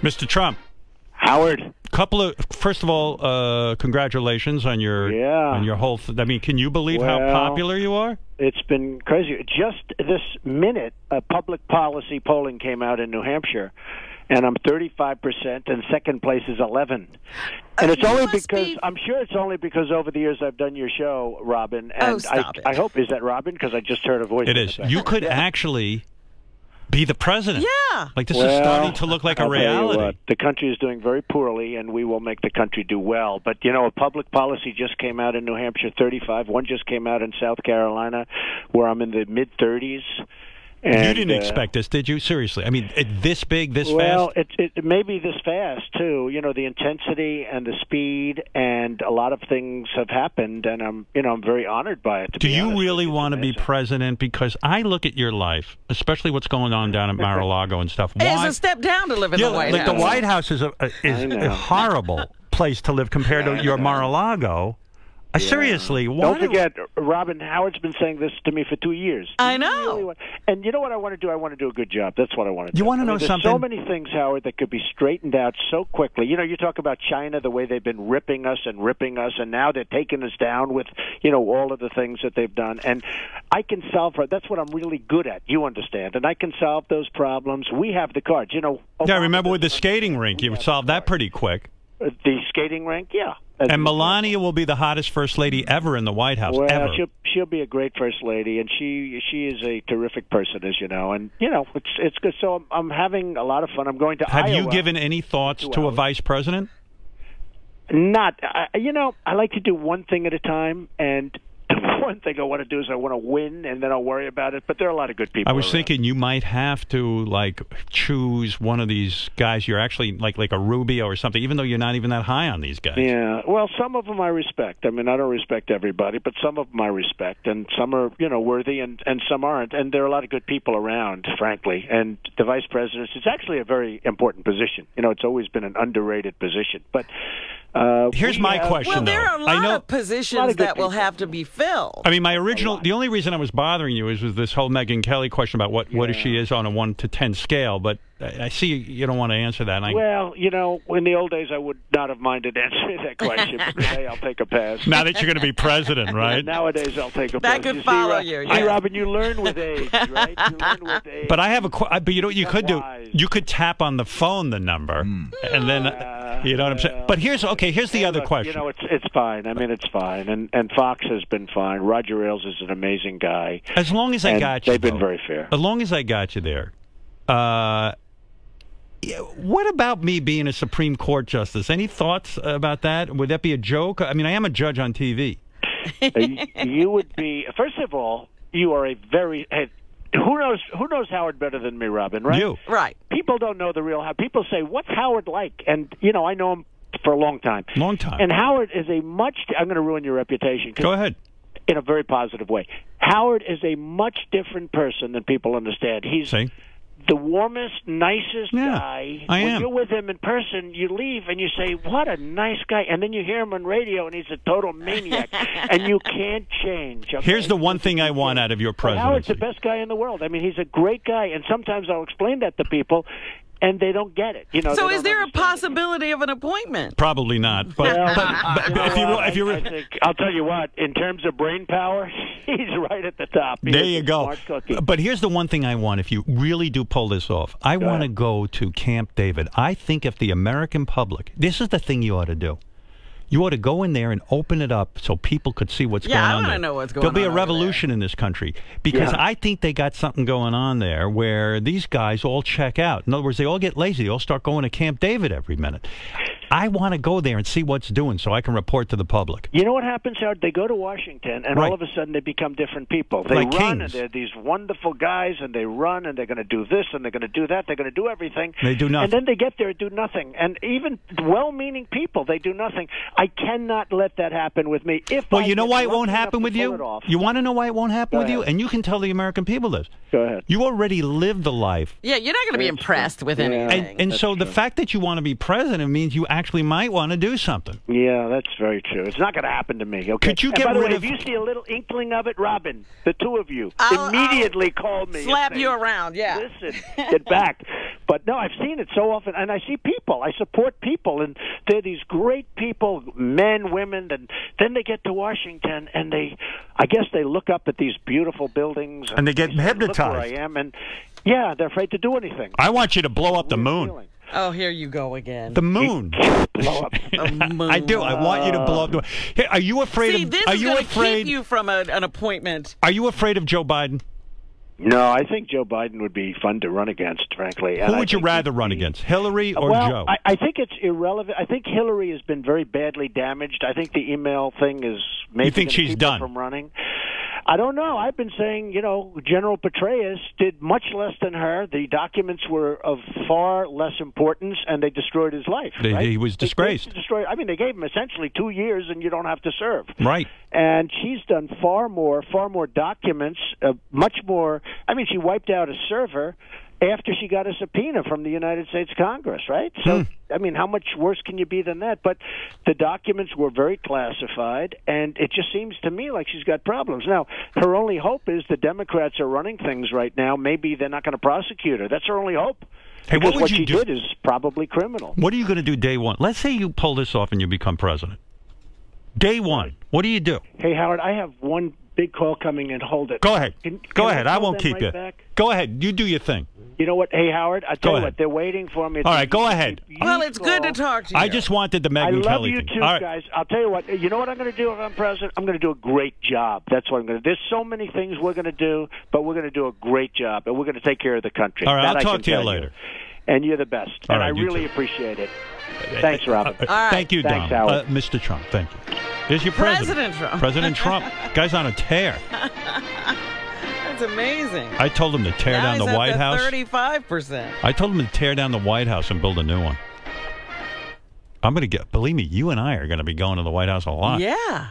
Mr. Trump. Howard. First of all, congratulations on your whole. I mean, can you believe how popular you are? It's been crazy. Just this minute, public policy polling came out in New Hampshire, and I'm 35%, and second place is 11. And it's only because I'm sure it's only because over the years I've done your show, Robin. And I hope, is that Robin? Because I just heard a voice. It is. You could actually be the president. Yeah. Like, this is starting to look like a reality. The country is doing very poorly, and we will make the country do well. But, you know, a public policy just came out in New Hampshire, 35. One just came out in South Carolina, where I'm in the mid-30s. And, you didn't expect this, did you? Seriously. I mean, this big, this fast? Well, it may be this fast, too. You know, the intensity and the speed, and a lot of things have happened, and I'm very honored by it. Do you really want to be president? Because I look at your life, especially what's going on down at Mar-a-Lago and stuff. It's a step down to live in the White House. Like, the White House is a horrible place to live compared to your Mar-a-Lago. Seriously, don't forget, Robin, Howard's been saying this to me for 2 years. I know. And you know what I want to do? I want to do a good job. That's what I want to do. You want to know there's something? So many things, Howard, that could be straightened out so quickly. You know, you talk about China, the way they've been ripping us, and now they're taking us down with, all of the things that they've done. And I can solve for it. That's what I'm really good at, you understand. And I can solve those problems. We have the cards. I remember with the skating rink, you solved that pretty quick. The skating rink, yeah. And Melania will be the hottest first lady ever in the White House. Well, ever. she'll be a great first lady, and she is a terrific person, as you know. And it's good. So I'm having a lot of fun. I'm going to Iowa. Have you given any thoughts to a vice president? Not. I like to do one thing at a time, and the one thing I want to do is I want to win, and then I'll worry about it. But there are a lot of good people. I was around. thinking you might have to choose one of these guys. You're actually like a Rubio or something, even though you're not even that high on these guys. Yeah. Well, some of them I respect. I mean, I don't respect everybody, but some of them I respect, and some are worthy, and some aren't. And there are a lot of good people around, frankly. And the vice president is actually a very important position. It's always been an underrated position, but. Here's my question. Well, there are a lot of positions that will have to be filled. I mean, the only reason I was bothering you was this whole Megyn Kelly question about what she is on a 1 to 10 scale, but I see you don't want to answer that. Well, in the old days I would not have minded answering that question, but today I'll take a pass. Now that you're going to be president, right? Nowadays I'll take a pass. That could follow you. Hey, Robin, you learn with age, right? You learn with age. But I have but you know what you could do? You could tap on the phone the number, and then, you know what I'm saying? But here's the other question. It's fine. I mean, it's fine. And Fox has been fine. Roger Ailes is an amazing guy. As long as I got you. They've been very fair. As long as I got you there. What about me being a Supreme Court justice? Any thoughts about that? Would that be a joke? I mean, I am a judge on TV. You would be. First of all, you are a very. Who knows Howard better than me, Robin? Right? You. Right. People don't know the real Howard. People say, "What's Howard like?" And I know him for a long time. Long time. And Howard is a much. I'm going to ruin your reputation. Go ahead. In a very positive way. Howard is a much different person than people understand. He's the warmest, nicest guy. When you're with him in person, you leave and you say, what a nice guy. And then you hear him on radio, and he's a total maniac. And you can't change. Okay? Here's the one thing I want out of your presidency. Howard's the best guy in the world. I mean, he's a great guy. And sometimes I'll explain that to people, and they don't get it. So is there a possibility of an appointment? Probably not. But, if you I'll tell you what, in terms of brain power, he's right at the top. There you go. But here's the one thing I want, if you really do pull this off. I want to go to Camp David. I think if the American public, this is the thing you ought to do. You ought to go in there and open it up so people could see what's going on there. Yeah, I want to know what's going on. There'll be a revolution in this country because I think they got something going on there where these guys all check out. In other words, they all get lazy. They all start going to Camp David every minute. I want to go there and see what's doing so I can report to the public. You know what happens, Howard? They go to Washington, and all of a sudden they become different people. They like run, kings. and they're these wonderful guys, and they run, and they're going to do this, and they're going to do that. They're going to do everything. They do nothing. And then they get there and do nothing. And even well-meaning people, they do nothing. I cannot let that happen with me. Well, you know why it won't happen with you? You want to know why it won't happen with you? And you can tell the American people this. Go ahead. You already lived the life. Yeah, you're not going to be impressed with anything. And so the fact that you want to be president means you actually might want to do something. Yeah, that's very true. It's not going to happen to me. Okay. Could you get by the way, rid of? If you see a little inkling of it, Robin, the two of you I'll immediately call me. Slap and say, you around, yeah. Listen, get back. But no, I've seen it so often, and I see people. I support people, and they're these great people, men, women, and then they get to Washington, and I guess they look up at these beautiful buildings, and they get hypnotized. Look where I am, and yeah, they're afraid to do anything. I want you to blow up the moon. Feeling. Oh, here you go again. The moon. Blow up. I do. I want you to blow up the moon. Hey, are you afraid See, of? this Are is you gonna afraid? keep you from an appointment. Are you afraid of Joe Biden? No, I think Joe Biden would be fun to run against, frankly. Who would you rather run against, Hillary or Joe? I think it's irrelevant. I think Hillary has been very badly damaged. I think the email thing is maybe you think she's done from running. I don't know. I've been saying, General Petraeus did much less than her. The documents were of far less importance, and they destroyed his life. Right? He was disgraced. They gave him essentially 2 years, and you don't have to serve. Right. And she's done far more documents, much more. I mean, she wiped out a server after she got a subpoena from the United States Congress, right? So, I mean, how much worse can you be than that? But the documents were very classified, and it just seems to me like she's got problems. Now, her only hope is the Democrats are running things right now. Maybe they're not going to prosecute her. That's her only hope. Hey, because what she did is probably criminal. What are you going to do day one? Let's say you pull this off and you become president. Day one, what do you do? Hey, Howard, I have one big call coming in. Hold it. Go ahead. Go ahead. I won't them keep right you. back? Go ahead. You do your thing. You know what? Hey, Howard, I tell you what, they're waiting for me. All right, go ahead. Well, it's good to talk to you. I just wanted the Megyn Kelly thing. I love you too, guys. I'll tell you what. You know what I'm going to do if I'm president? I'm going to do a great job. That's what I'm going to do. There's so many things we're going to do, but we're going to do a great job, and we're going to take care of the country. All right, I'll talk to you later. And you're the best. And I really appreciate it. Thanks, Robin. Thank you, Don. Thanks, Howard. Mr. Trump, thank you. There's your president. President Trump. Guy's on a tear. That's amazing. I told him to tear down the White House. 35%. I told him to tear down the White House and build a new one. I'm going to believe me, you and I are going to be going to the White House a lot. Yeah.